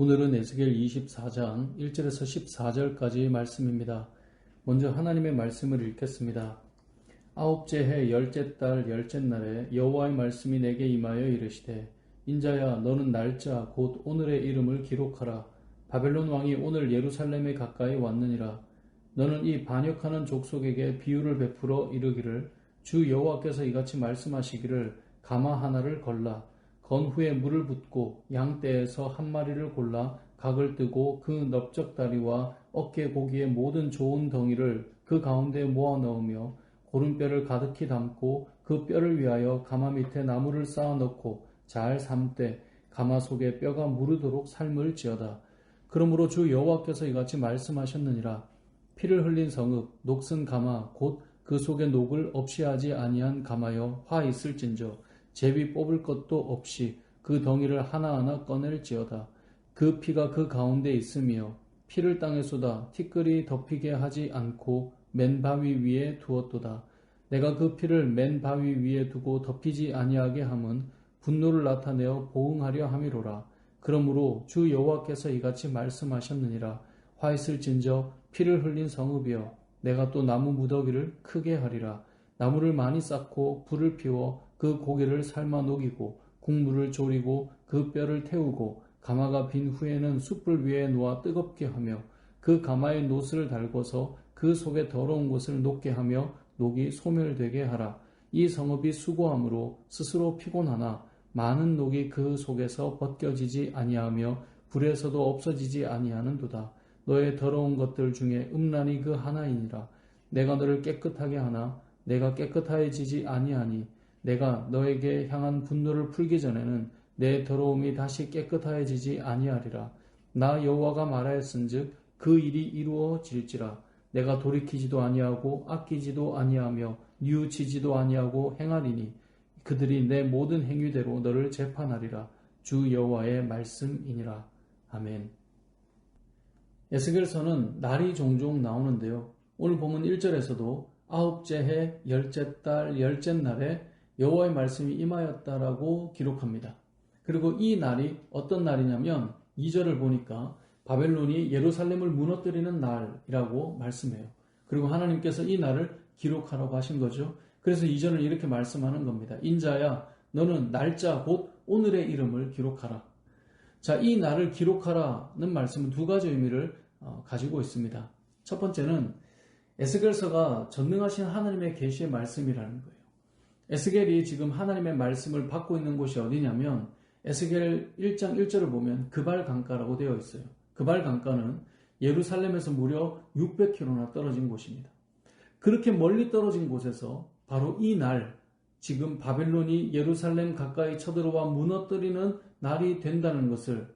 오늘은 에스겔 24장 1절에서 14절까지의 말씀입니다. 먼저 하나님의 말씀을 읽겠습니다. 아홉째 해 열째 달 열째 날에 여호와의 말씀이 내게 임하여 이르시되 인자야 너는 날짜 곧 오늘의 이름을 기록하라. 바벨론 왕이 오늘 예루살렘에 가까이 왔느니라. 너는 이 반역하는 족속에게 비유를 베풀어 이르기를 주 여호와께서 이같이 말씀하시기를 가마 하나를 걸라. 건 후에 물을 붓고 양떼에서 한 마리를 골라 각을 뜨고 그 넓적다리와 어깨 고기의 모든 좋은 덩이를 그 가운데에 모아 넣으며 고른뼈를 가득히 담고 그 뼈를 위하여 가마 밑에 나무를 쌓아 넣고 잘 삶되 가마 속에 뼈가 무르도록 삶을 지어다. 그러므로 주 여호와께서 이같이 말씀하셨느니라. 피를 흘린 성읍 녹슨 가마 곧 그 속에 녹을 없이 하지 아니한 가마여 화 있을진저 제비 뽑을 것도 없이 그 덩이를 하나하나 꺼낼지어다. 그 피가 그 가운데 있으며 피를 땅에 쏟아 티끌이 덮이게 하지 않고 맨 바위 위에 두었도다. 내가 그 피를 맨 바위 위에 두고 덮이지 아니하게 함은 분노를 나타내어 보응하려 함이로라. 그러므로 주 여호와께서 이같이 말씀하셨느니라. 화 있을진저 피를 흘린 성읍이여 내가 또 나무 무더기를 크게 하리라. 나무를 많이 쌓고 불을 피워 그 고기를 삶아 녹이고 국물을 졸이고 그 뼈를 태우고 가마가 빈 후에는 숯불 위에 놓아 뜨겁게 하며 그 가마에 노스를 달궈서 그 속에 더러운 것을 녹게 하며 녹이 소멸되게 하라. 이 성읍이 수고함으로 스스로 피곤하나 많은 녹이 그 속에서 벗겨지지 아니하며 불에서도 없어지지 아니하는도다. 너의 더러운 것들 중에 음란이 그 하나이니라. 내가 너를 깨끗하게 하나 내가 깨끗해지지 아니하니 내가 너에게 향한 분노를 풀기 전에는 내 더러움이 다시 깨끗해지지 아니하리라. 나 여호와가 말하였은즉 그 일이 이루어질지라. 내가 돌이키지도 아니하고 아끼지도 아니하며 뉘우치지도 아니하고 행하리니 그들이 내 모든 행위대로 너를 재판하리라. 주 여호와의 말씀이니라. 아멘. 에스겔서는 날이 종종 나오는데요. 오늘 본문 1절에서도 아홉째 해 열째 달 열째 날에 여호와의 말씀이 임하였다라고 기록합니다. 그리고 이 날이 어떤 날이냐면 2절을 보니까 바벨론이 예루살렘을 무너뜨리는 날이라고 말씀해요. 그리고 하나님께서 이 날을 기록하라고 하신 거죠. 그래서 2절을 이렇게 말씀하는 겁니다. 인자야 너는 날짜 곧 오늘의 이름을 기록하라. 자, 이 날을 기록하라는 말씀은 두 가지 의미를 가지고 있습니다. 첫 번째는 에스겔서가 전능하신 하나님의 계시의 말씀이라는 거예요. 에스겔이 지금 하나님의 말씀을 받고 있는 곳이 어디냐면 에스겔 1장 1절을 보면 그발 강가라고 되어 있어요. 그발 강가는 예루살렘에서 무려 600km나 떨어진 곳입니다. 그렇게 멀리 떨어진 곳에서 바로 이 날, 지금 바벨론이 예루살렘 가까이 쳐들어와 무너뜨리는 날이 된다는 것을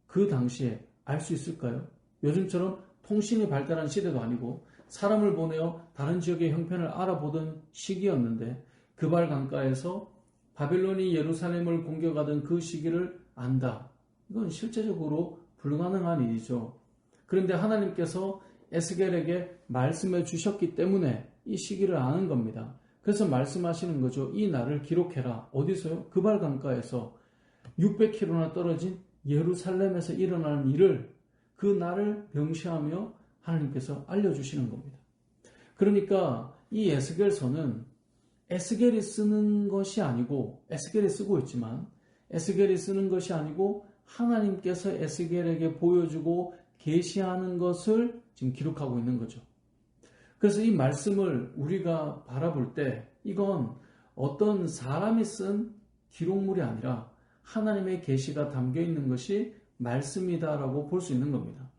그 당시에 알 수 있을까요? 요즘처럼 통신이 발달한 시대도 아니고 사람을 보내어 다른 지역의 형편을 알아보던 시기였는데 그발 강가에서 바벨론이 예루살렘을 공격하던 그 시기를 안다. 이건 실제적으로 불가능한 일이죠. 그런데 하나님께서 에스겔에게 말씀해 주셨기 때문에 이 시기를 아는 겁니다. 그래서 말씀하시는 거죠. 이 날을 기록해라. 어디서요? 그발 강가에서 600km나 떨어진 예루살렘에서 일어나는 일을 그 날을 명시하며 하나님께서 알려주시는 겁니다. 그러니까 이 에스겔서는 에스겔이 쓰는 것이 아니고 에스겔이 쓰고 있지만 에스겔이 쓰는 것이 아니고 하나님께서 에스겔에게 보여주고 계시하는 것을 지금 기록하고 있는 거죠. 그래서 이 말씀을 우리가 바라볼 때 이건 어떤 사람이 쓴 기록물이 아니라 하나님의 계시가 담겨 있는 것이 말씀이다라고 볼 수 있는 겁니다.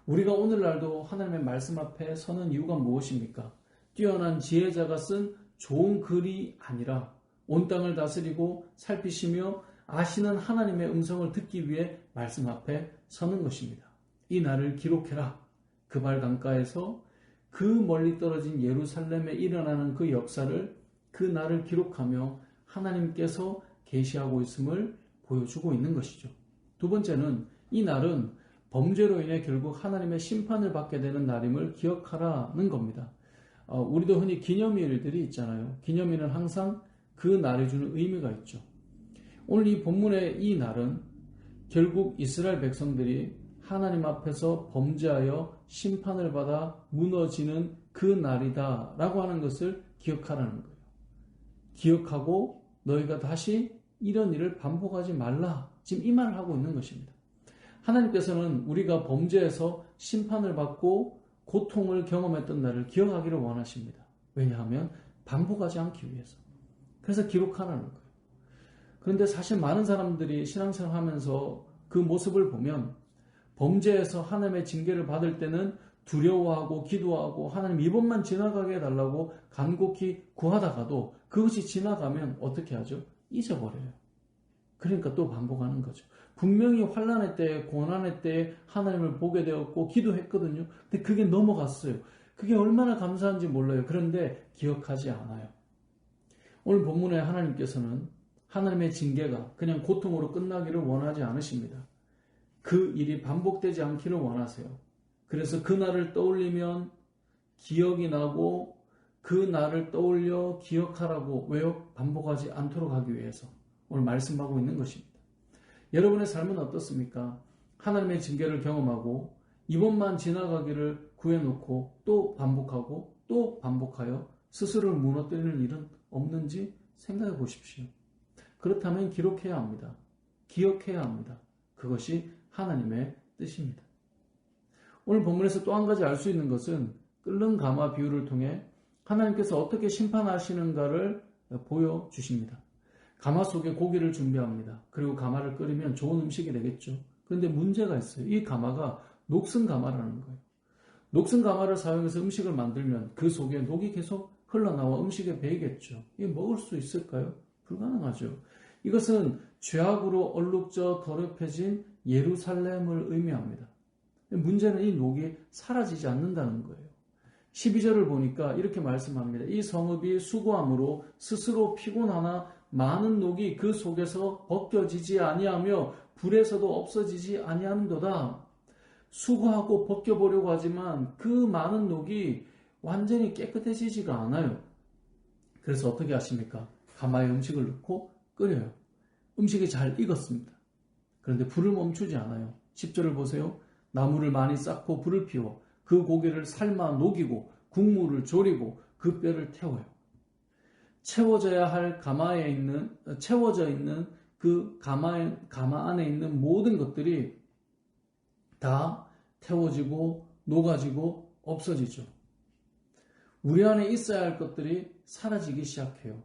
우리가 오늘날도 하나님의 말씀 앞에 서는 이유가 무엇입니까? 뛰어난 지혜자가 쓴 좋은 글이 아니라 온 땅을 다스리고 살피시며 아시는 하나님의 음성을 듣기 위해 말씀 앞에 서는 것입니다. 이 날을 기록해라. 그발 강가에서 그 멀리 떨어진 예루살렘에 일어나는 그 역사를 그 날을 기록하며 하나님께서 계시하고 있음을 보여주고 있는 것이죠. 두 번째는 이 날은 범죄로 인해 결국 하나님의 심판을 받게 되는 날임을 기억하라는 겁니다. 우리도 흔히 기념일들이 있잖아요. 기념일은 항상 그 날이 주는 의미가 있죠. 오늘 이 본문의 이 날은 결국 이스라엘 백성들이 하나님 앞에서 범죄하여 심판을 받아 무너지는 그 날이다 라고 하는 것을 기억하라는 거예요. 기억하고 너희가 다시 이런 일을 반복하지 말라. 지금 이 말을 하고 있는 것입니다. 하나님께서는 우리가 범죄해서 심판을 받고 고통을 경험했던 날을 기억하기를 원하십니다. 왜냐하면 반복하지 않기 위해서. 그래서 기록하라는 거예요. 그런데 사실 많은 사람들이 신앙생활 하면서 그 모습을 보면 범죄해서 하나님의 징계를 받을 때는 두려워하고 기도하고 하나님 이번만 지나가게 해달라고 간곡히 구하다가도 그것이 지나가면 어떻게 하죠? 잊어버려요. 그러니까 또 반복하는 거죠. 분명히 환난의 때에 고난의 때에 하나님을 보게 되었고 기도했거든요. 근데 그게 넘어갔어요. 그게 얼마나 감사한지 몰라요. 그런데 기억하지 않아요. 오늘 본문에 하나님께서는 하나님의 징계가 그냥 고통으로 끝나기를 원하지 않으십니다. 그 일이 반복되지 않기를 원하세요. 그래서 그 날을 떠올리면 기억이 나고 그 날을 떠올려 기억하라고 왜요? 반복하지 않도록 하기 위해서 오늘 말씀하고 있는 것입니다. 여러분의 삶은 어떻습니까? 하나님의 징계를 경험하고 이번만 지나가기를 구해놓고 또 반복하고 또 반복하여 스스로를 무너뜨리는 일은 없는지 생각해 보십시오. 그렇다면 기록해야 합니다. 기억해야 합니다. 그것이 하나님의 뜻입니다. 오늘 본문에서 또 한 가지 알 수 있는 것은 끓는 가마 비유를 통해 하나님께서 어떻게 심판하시는가를 보여주십니다. 가마 속에 고기를 준비합니다. 그리고 가마를 끓이면 좋은 음식이 되겠죠. 그런데 문제가 있어요. 이 가마가 녹슨 가마라는 거예요. 녹슨 가마를 사용해서 음식을 만들면 그 속에 녹이 계속 흘러나와 음식에 배이겠죠. 이게 먹을 수 있을까요? 불가능하죠. 이것은 죄악으로 얼룩져 더럽혀진 예루살렘을 의미합니다. 문제는 이 녹이 사라지지 않는다는 거예요. 12절을 보니까 이렇게 말씀합니다. 이 성읍이 수고함으로 스스로 피곤하나 많은 녹이 그 속에서 벗겨지지 아니하며 불에서도 없어지지 아니하는도다. 수고하고 벗겨보려고 하지만 그 많은 녹이 완전히 깨끗해지지가 않아요. 그래서 어떻게 하십니까? 가마에 음식을 넣고 끓여요. 음식이 잘 익었습니다. 그런데 불을 멈추지 않아요. 10절을 보세요. 나무를 많이 쌓고 불을 피워 그 고기를 삶아 녹이고 국물을 졸이고 그 뼈를 태워요. 채워져 있는 그 가마 안에 있는 모든 것들이 다 태워지고 녹아지고 없어지죠. 우리 안에 있어야 할 것들이 사라지기 시작해요.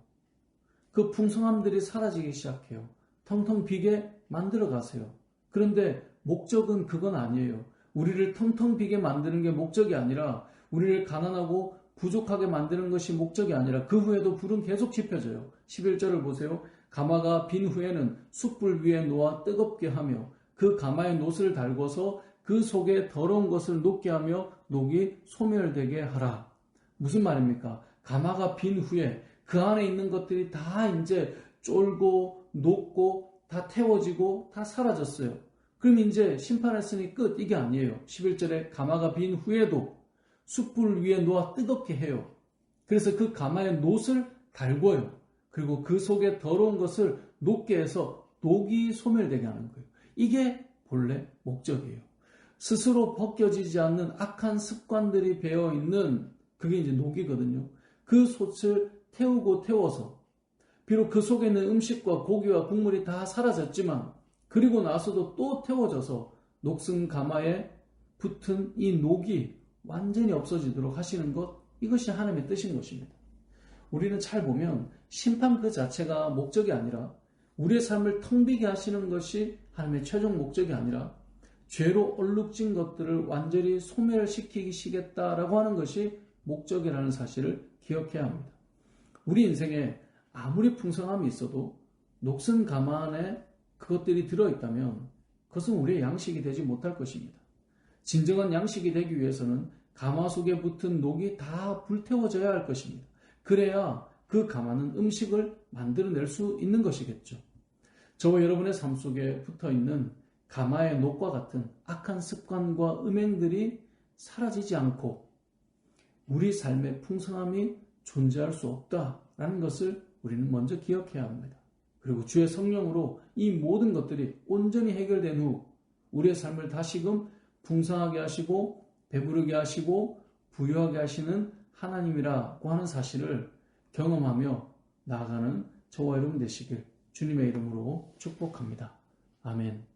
그 풍성함들이 사라지기 시작해요. 텅텅 비게 만들어 가세요. 그런데 목적은 그건 아니에요. 우리를 텅텅 비게 만드는 게 목적이 아니라 우리를 가난하고 부족하게 만드는 것이 목적이 아니라 그 후에도 불은 계속 지펴져요. 11절을 보세요. 가마가 빈 후에는 숯불 위에 놓아 뜨겁게 하며 그 가마에 놋을 달궈서 그 속에 더러운 것을 녹게 하며 녹이 소멸되게 하라. 무슨 말입니까? 가마가 빈 후에 그 안에 있는 것들이 다 이제 쫄고 녹고 다 태워지고 다 사라졌어요. 그럼 이제 심판했으니 끝. 이게 아니에요. 11절에 가마가 빈 후에도 숯불 위에 놓아 뜨겁게 해요. 그래서 그 가마에 놋을 달궈요. 그리고 그 속에 더러운 것을 녹게 해서 녹이 소멸되게 하는 거예요. 이게 본래 목적이에요. 스스로 벗겨지지 않는 악한 습관들이 배어있는 그게 이제 녹이거든요. 그 솥을 태우고 태워서 비록 그 속에 있는 음식과 고기와 국물이 다 사라졌지만 그리고 나서도 또 태워져서 녹슨 가마에 붙은 이 녹이 완전히 없어지도록 하시는 것, 이것이 하나님의 뜻인 것입니다. 우리는 잘 보면 심판 그 자체가 목적이 아니라 우리의 삶을 텅 비게 하시는 것이 하나님의 최종 목적이 아니라 죄로 얼룩진 것들을 완전히 소멸시키시겠다라고 하는 것이 목적이라는 사실을 기억해야 합니다. 우리 인생에 아무리 풍성함이 있어도 녹슨 가마 안에 그것들이 들어있다면 그것은 우리의 양식이 되지 못할 것입니다. 진정한 양식이 되기 위해서는 가마 속에 붙은 녹이 다 불태워져야 할 것입니다. 그래야 그 가마는 음식을 만들어낼 수 있는 것이겠죠. 저와 여러분의 삶 속에 붙어있는 가마의 녹과 같은 악한 습관과 음행들이 사라지지 않고 우리 삶의 풍성함이 존재할 수 없다라는 것을 우리는 먼저 기억해야 합니다. 그리고 주의 성령으로 이 모든 것들이 온전히 해결된 후 우리의 삶을 다시금 풍성하게 하시고 배부르게 하시고 부유하게 하시는 하나님이라고 하는 사실을 경험하며 나아가는 저와 여러분 되시길 주님의 이름으로 축복합니다. 아멘.